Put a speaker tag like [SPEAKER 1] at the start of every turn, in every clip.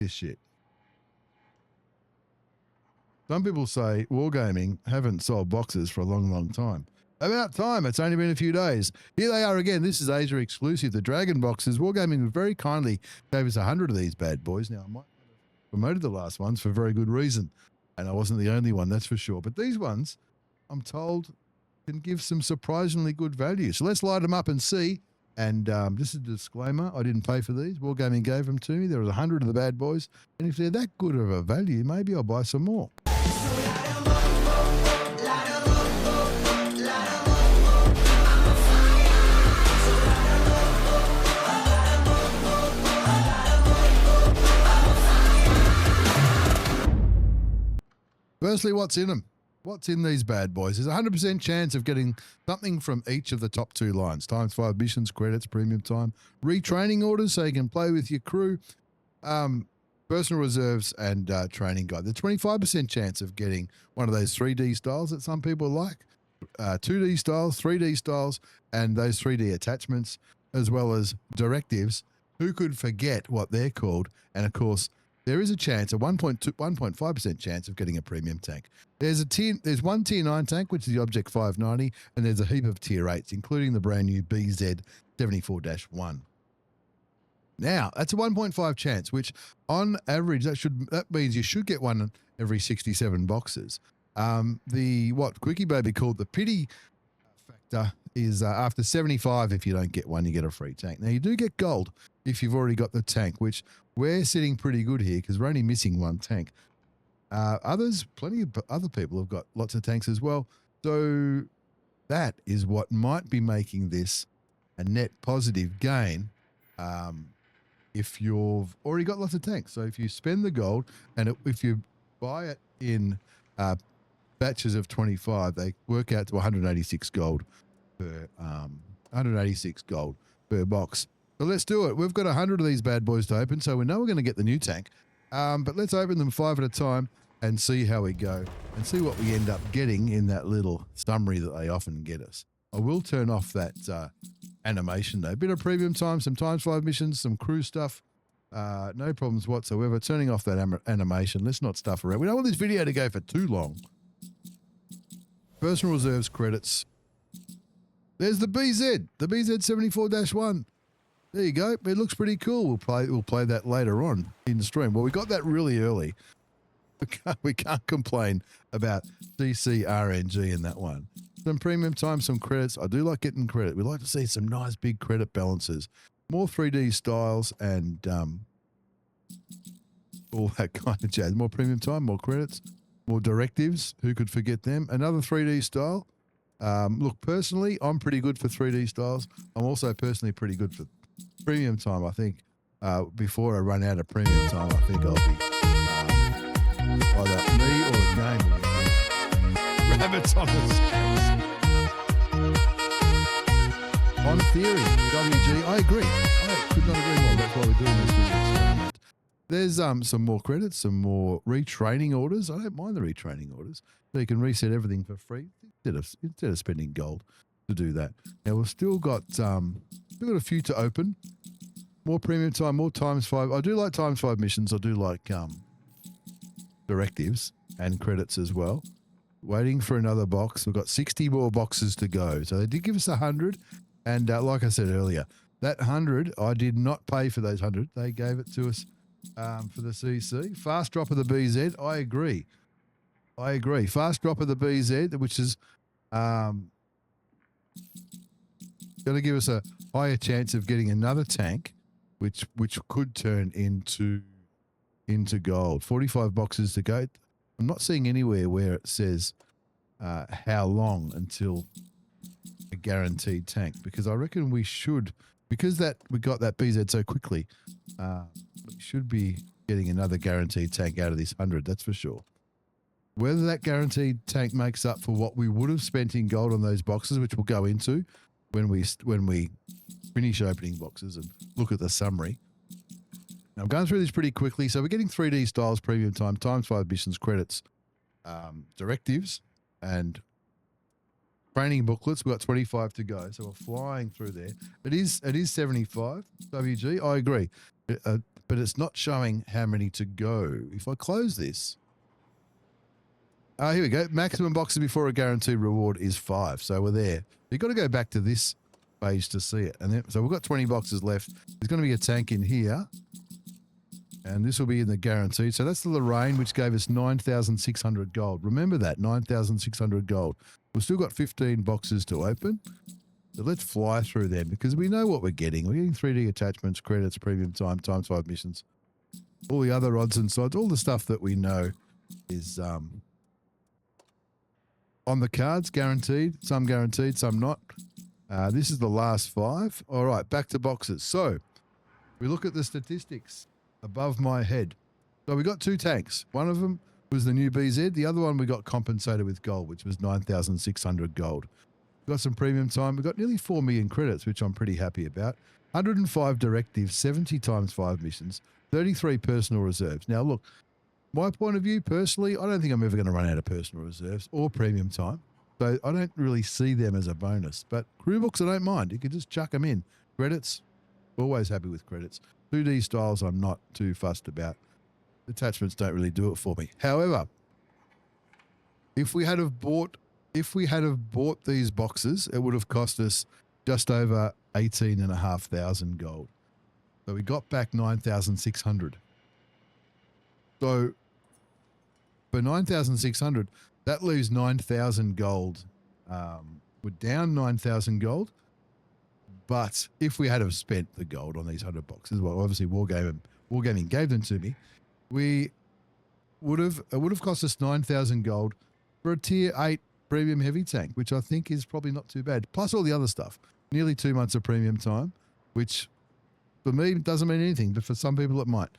[SPEAKER 1] this shit. Some people say Wargaming haven't sold boxes for a long, long time. About time. It's only been a few days. Here they are again. This is Asia exclusive. The Dragon boxes. Wargaming very kindly gave us 100 of these bad boys. Now, I might have promoted the last ones for very good reason. And I wasn't the only one, that's for sure. But these ones, I'm told, can give some surprisingly good value. So let's light them up and see. And just a disclaimer, I didn't pay for these. Wargaming gave them to me. There was 100 of the bad boys. And if they're that good of a value, maybe I'll buy some more. Firstly, what's in them? What's in these bad boys? There's a 100% chance of getting something from each of the top two lines. Times 5 missions, credits, premium time, retraining orders so you can play with your crew, personal reserves, and training guide. The 25% chance of getting one of those 3D styles that some people like, 2D styles, 3D styles, and those 3D attachments, as well as directives. Who could forget what they're called? And of course, there is a chance, a 1.5% chance of getting a premium tank. There's one tier 9 tank, which is the Object 590, and there's a heap of tier 8s, including the brand new BZ 74-1. Now, that's a 1.5 chance, which on average, that means you should get one every 67 boxes. What Quickie Baby called the pity factor is after 75, if you don't get one, you get a free tank. Now, you do get gold if you've already got the tank, which we're sitting pretty good here because we're only missing one tank. Plenty of other people have got lots of tanks as well. So that is what might be making this a net positive gain if you've already got lots of tanks. So if you spend the gold and if you buy it in batches of 25, they work out to 186 gold per 186 gold per box. So let's do it. We've got 100 of these bad boys to open, so we know we're going to get the new tank. But let's open them 5 at a time and see how we go and see what we end up getting in that little summary that they often get us. I will turn off that animation though. A bit of premium time, some times 5 missions, some crew stuff. No problems whatsoever. Turning off that animation. Let's not stuff around. We don't want this video to go for too long. Personal reserves credits. There's the BZ 74-1. There you go. It looks pretty cool. We'll play that later on in the stream. Well, we got that really early. We can't complain about DC RNG in that one. Some premium time, some credits. I do like getting credit. We like to see some nice big credit balances. More 3D styles and all that kind of jazz. More premium time, more credits, more directives. Who could forget them? Another 3D style. Look, personally, I'm pretty good for 3D styles. I'm also personally pretty good for premium time. I think before I run out of premium time, I think I'll be either me or the game. Rabbits on the scales. On theory, WG, I agree. I could not agree more. That's why we're doing this experiment. There's some more credits, some more retraining orders. I don't mind the retraining orders. So you can reset everything for free instead of spending gold to do that. Now we've still got a few to open. More premium time, more times 5. I do like times 5 missions. I do like directives and credits as well. Waiting for another box. We've got 60 more boxes to go. So they did give us 100. And like I said earlier, that 100, I did not pay for those 100. They gave it to us for the CC. Fast drop of the BZ. I agree. Fast drop of the BZ, which is going to give us a higher chance of getting another tank, which could turn into gold. 45 boxes to go. I'm not seeing anywhere where it says how long until a guaranteed tank, because I reckon we should, because we got that BZ so quickly, we should be getting another guaranteed tank out of this 100, that's for sure. Whether that guaranteed tank makes up for what we would have spent in gold on those boxes, which we'll go into when we finish opening boxes and look at the summary. Now I'm going through this pretty quickly. So we're getting 3D styles, premium time, times 5 missions, credits, directives, and training booklets. We've got 25 to go. So we're flying through there. It is 75 WG. I agree. but it's not showing how many to go. If I close this, here we go. Maximum boxes before a guaranteed reward is 5. So we're there. You've got to go back to this page to see it. And then, so we've got 20 boxes left. There's going to be a tank in here. And this will be in the guaranteed. So that's the Lorraine, which gave us 9,600 gold. Remember that, 9,600 gold. We've still got 15 boxes to open. So let's fly through them because we know what we're getting. We're getting 3D attachments, credits, premium time, times 5 missions, all the other odds and sods, all the stuff that we know is on the cards, guaranteed, some not. This is the last 5. All right, back to boxes. So we look at the statistics above my head. So we got 2 tanks. One of them was the new BZ. The other one we got compensated with gold, which was 9,600 gold. We got some premium time. We got nearly 4 million credits, which I'm pretty happy about. 105 directives, 70 times 5 missions, 33 personal reserves. Now, look, my point of view, personally, I don't think I'm ever going to run out of personal reserves or premium time. So I don't really see them as a bonus. But crew books, I don't mind. You can just chuck them in. Credits, always happy with credits. 2D styles, I'm not too fussed about. Attachments don't really do it for me. However, if we had have bought these boxes, it would have cost us just over 18,500 gold. So we got back 9,600. So for 9,600, that leaves 9,000 gold. We're down 9,000 gold. But if we had have spent the gold on these 100 boxes, well, obviously Wargaming gave them to me, it would have cost us 9,000 gold for a tier 8 premium heavy tank, which I think is probably not too bad. Plus all the other stuff. Nearly 2 months of premium time, which for me doesn't mean anything, but for some people it might.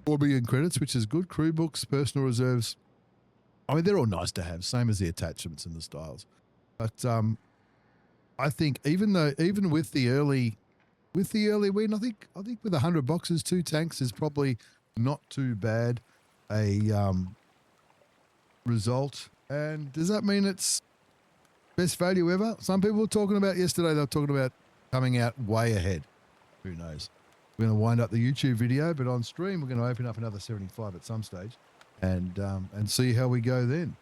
[SPEAKER 1] 4 million credits, which is good. Crew books, personal reserves. I mean, they're all nice to have, same as the attachments and the styles. But I think even with the early win, I think with 100 boxes, 2 tanks is probably not too bad a result. And does that mean it's best value ever? Some people were talking about yesterday, they were talking about coming out way ahead. Who knows? We're going to wind up the YouTube video, but on stream we're going to open up another 75 at some stage and see how we go then.